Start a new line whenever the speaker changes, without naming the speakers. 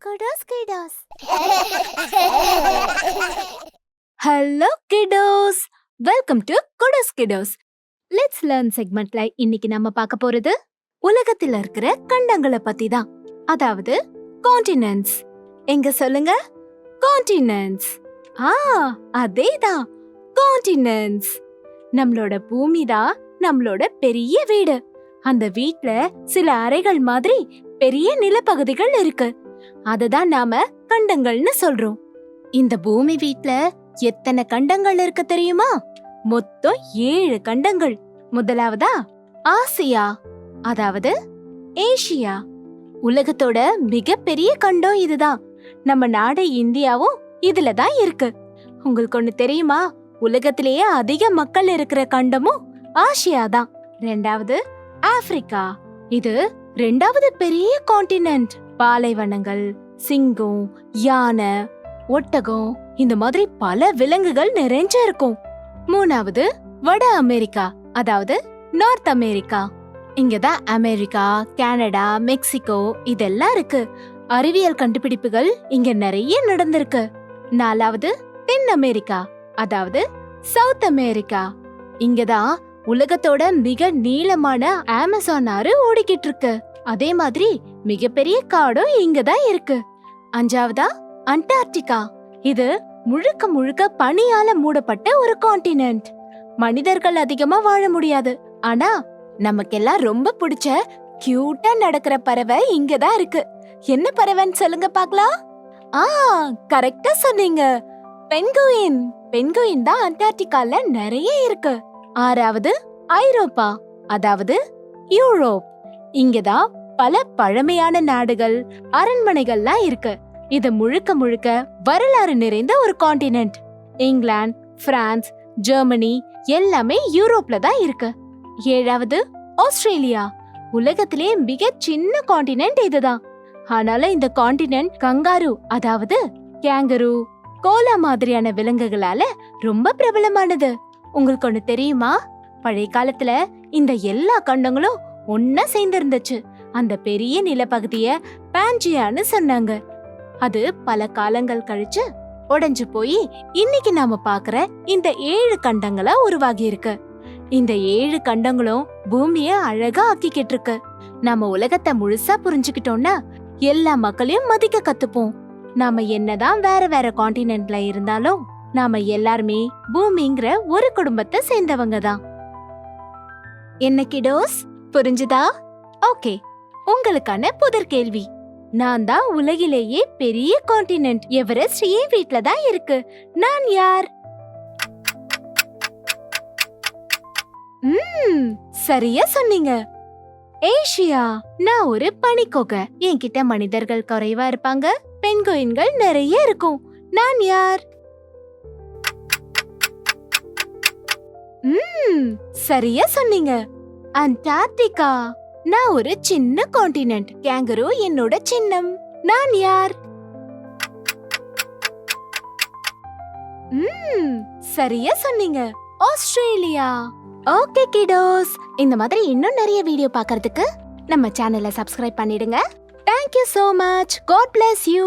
Kudos, kiddos. Hello, kiddos. Welcome to Kudos, kiddos. Let's learn segmentல இன்னைக்கு நம்ம பார்க்க போறது உலகத்துல இருக்கிற கண்டங்களை பத்தி தான். அதாவது கான்டினென்ட்ஸ். எங்க சொல்லுங்க? கான்டினென்ட்ஸ். அதேதான், கான்டினென்ட்ஸ். நம்மளோட பூமி தான் நம்மளோட பெரிய வீடு. அந்த வீட்ல சில அறைகள் மாதிரி பெரிய நிலப்பகுதிகள் இருக்கு. அததான் நாம கண்டங்கள்னு சொல்றோம். இந்த பூமி வீட்ல எத்தனை கண்டங்கள் இருக்கு தெரியுமா? மொத்தம் 7 கண்டங்கள். முதலாவதா ஆசியா, அதாவது ஏசியா. உலகத்தோட மிகப்பெரிய கண்டம் இதுதான். நம்ம நாடு இந்தியாவும் இதுல தான் இருக்கு. உங்களுக்கு ஒண்ணு தெரியுமா? உலகத்திலேயே அதிக மக்கள் இருக்கிற கண்டமும் ஆசியா தான். ரெண்டாவது ஆப்பிரிக்கா. இது 2வது பெரிய கான்டினென்ட். பாலைவனங்கள், சிங்கம், யானை, ஒட்டகம், இந்த மாதிரி பல விலங்குகள் நிறைஞ்ச இருக்கும். 3வது வட அமெரிக்கா, அதாவது நார்த் அமெரிக்கா. இங்கதான் அமெரிக்கா, கனடா, மெக்சிகோ இதெல்லாம் இருக்கு. அறிவியல் கண்டுபிடிப்புகள் இங்க நிறைய நடந்திருக்கு. 4வது தென் அமெரிக்கா, அதாவது சவுத் அமெரிக்கா. இங்கதான் உலகத்தோட மிக நீளமான அமேசான் ஆறு ஓடிக்கிட்டு இருக்கு. அதே மாதிரி மிகப்பெரிய காடும் இங்கதான் இருக்கு. 5வதா அண்டார்டிகா. இது முழுக்க முழுக்க பனியால மூடப்பட்ட ஒரு கான்டினென்ட். மனிதர்கள் அதிகமா வாழ முடியாது. ஆனா நமக்கெல்லாம் ரொம்ப பிடிச்ச கியூட்டா நடக்கிற பறவை இங்கதான் இருக்கு. என்ன பறவைன்னு சொல்லுங்க பாக்கலாம். கரெக்டா சொன்னீங்க, பென்குயின். பென்குயின் தான் அண்டார்டிகால நிறைய இருக்கு. 6வது ஐரோப்பா, அதாவது யூரோப். இங்கதான் பல பழமையான நாடுகள், அரண்மனைகள்லாம் இருக்கு. இது முழுக்க முழுக்க வரலாறு நிறைந்த ஒரு கான்டினென்ட். இங்கிலாந்து, பிரான்ஸ், ஜெர்மனி எல்லாமே யூரோப்ல தான் இருக்கு. 7வது ஆஸ்திரேலியா. உலகத்திலே மிக சின்ன கான்டினென்ட் இதுதான். ஆனாலும் இந்த கான்டினென்ட் கங்காரு, அதாவது கேங்கரு, கோலா மாதிரியான விலங்குகளால ரொம்ப பிரபலமானது. உங்களுக்கு ஒண்ணு தெரியுமா? பழைய காலத்துல இந்த எல்லா கண்டங்களும் ஒன்னா சேர்ந்திருந்துச்சு. அந்த பெரிய நிலப்பகுதிய பாஞ்சியான்னு சொன்னாங்க. அது பல காலங்கள் கழிச்சு உடைஞ்சு போய் இன்னைக்கு நாம பாக்குற இந்த 7 கண்டங்களா உருவாகி இருக்கு. இந்த 7 கண்டங்களும் பூமிய அழகா ஆக்கிக்கிட்டு இருக்கு. நாம உலகத்தை முழுசா புரிஞ்சுக்கிட்டோம்னா எல்லா மக்களையும் மதிக்க கத்துப்போம். நாம என்னதான் வேற வேற கான்டினென்ட்ல இருந்தாலும் நாம எல்லாருமே பூமிங்கிற ஒரு குடும்பத்தை சேர்ந்தவங்க தான். என்ன கிடோஸ், புரிஞ்சுதா? ஓகே, உங்களுக்கான புதர் கேள்வி. நான் தான் உலகிலேயே பெரிய கான்டினென்ட். எவரெஸ்ட் என் வீட்ல தான் இருக்கு. நான் யார்? சரியா சொன்னீங்க, ஏசியா. நான் ஒரு பனிக்கொகை. என்கிட்ட மனிதர்கள் குறைவா இருப்பாங்க, பென்குயின்கள் நிறைய இருக்கும். நான் யார்? சரியா சொன்னீங்க, அண்டார்டிகா. நான் ஒரு சின்ன கான்டினென்ட். கேங்கரு என்னோட சின்னம். நான் யார்? சரியா சொன்னீங்க, ஆஸ்திரேலியா. ஓகே கிடோஸ், இந்த மாதிரி இன்னும் நிறைய வீடியோ பார்க்கிறதுக்கு நம்ம சேனலை சப்ஸ்கிரைப் பண்ணிடுங்க. Thank you so much. God bless you.